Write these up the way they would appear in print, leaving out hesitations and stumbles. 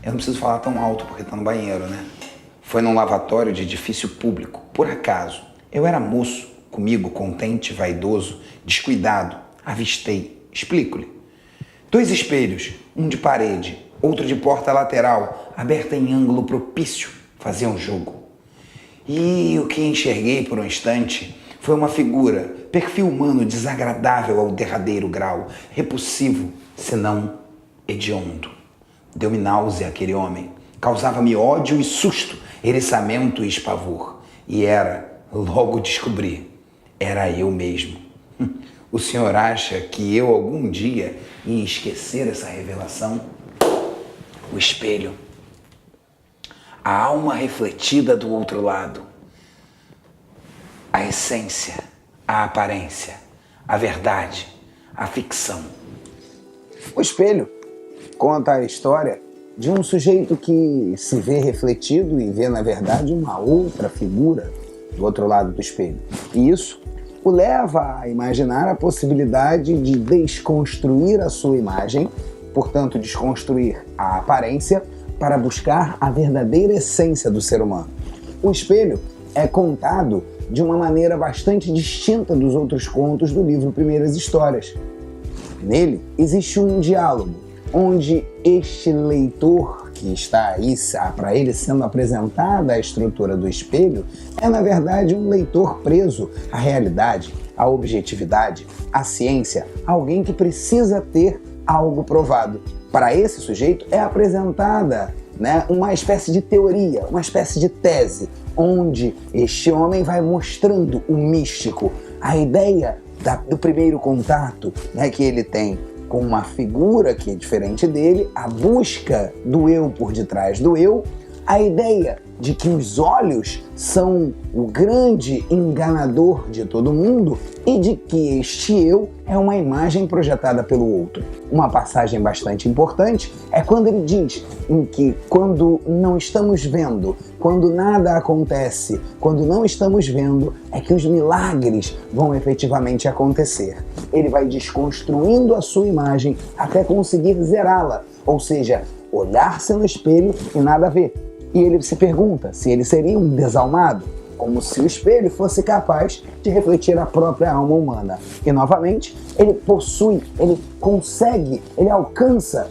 Eu não preciso falar tão alto porque tá no banheiro, né? Foi num lavatório de edifício público, por acaso. Eu era moço, comigo, contente, vaidoso, descuidado. Avistei. Explico-lhe. 2 espelhos, um de parede, outro de porta lateral, aberta em ângulo propício, faziam jogo. E o que enxerguei por um instante foi uma figura, perfil humano desagradável ao derradeiro grau, repulsivo, senão hediondo. Deu-me náusea aquele homem, causava-me ódio e susto, eriçamento e espavor. E logo descobri, era eu mesmo. O senhor acha que eu algum dia ia esquecer essa revelação? O espelho. A alma refletida do outro lado. A essência, a aparência, a verdade, a ficção. O espelho conta a história de um sujeito que se vê refletido e vê, na verdade, uma outra figura do outro lado do espelho. E isso o leva a imaginar a possibilidade de desconstruir a sua imagem, portanto, desconstruir a aparência, para buscar a verdadeira essência do ser humano. O espelho é contado de uma maneira bastante distinta dos outros contos do livro Primeiras Histórias. Nele existe um diálogo, onde este leitor que está aí para ele sendo apresentada a estrutura do espelho é, na verdade, um leitor preso à realidade, à objetividade, à ciência, alguém que precisa ter algo provado. Para esse sujeito é apresentada, uma espécie de teoria, uma espécie de tese, onde este homem vai mostrando o místico, a ideia do primeiro contato que ele tem com uma figura que é diferente dele, a busca do eu por detrás do eu, a ideia de que os olhos são o grande enganador de todo mundo e de que este eu é uma imagem projetada pelo outro. Uma passagem bastante importante é quando ele diz em que quando não estamos vendo, quando nada acontece, quando não estamos vendo, é que os milagres vão efetivamente acontecer. Ele vai desconstruindo a sua imagem até conseguir zerá-la, ou seja, olhar-se no espelho e nada ver. E ele se pergunta se ele seria um desalmado, como se o espelho fosse capaz de refletir a própria alma humana. E novamente, ele alcança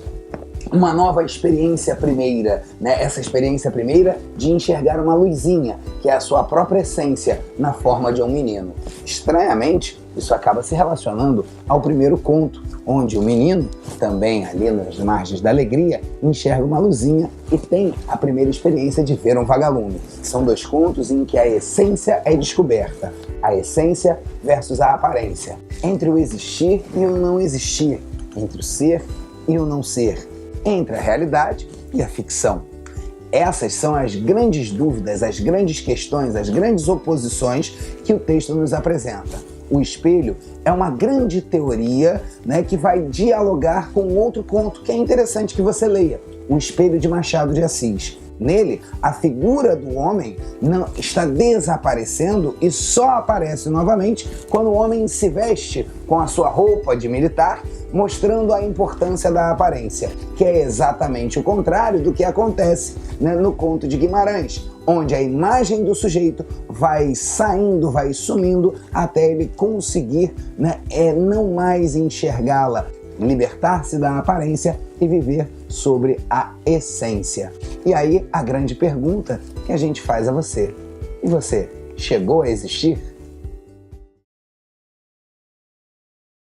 uma nova experiência primeira, Essa experiência primeira de enxergar uma luzinha, que é a sua própria essência, na forma de um menino. Estranhamente, isso acaba se relacionando ao primeiro conto, onde o menino, também ali nas margens da alegria, enxerga uma luzinha e tem a primeira experiência de ver um vagalume. São 2 contos em que a essência é descoberta, a essência versus a aparência, entre o existir e o não existir, entre o ser e o não ser, entre a realidade e a ficção. Essas são as grandes dúvidas, as grandes questões, as grandes oposições que o texto nos apresenta. O espelho é uma grande teoria, que vai dialogar com outro conto que é interessante que você leia, O Espelho de Machado de Assis. Nele, a figura do homem não está desaparecendo e só aparece novamente quando o homem se veste com a sua roupa de militar, mostrando a importância da aparência, que é exatamente o contrário do que acontece no conto de Guimarães, onde a imagem do sujeito vai saindo, vai sumindo, até ele conseguir não mais enxergá-la, libertar-se da aparência e viver sobre a essência. E aí a grande pergunta que a gente faz a você: e você chegou a existir?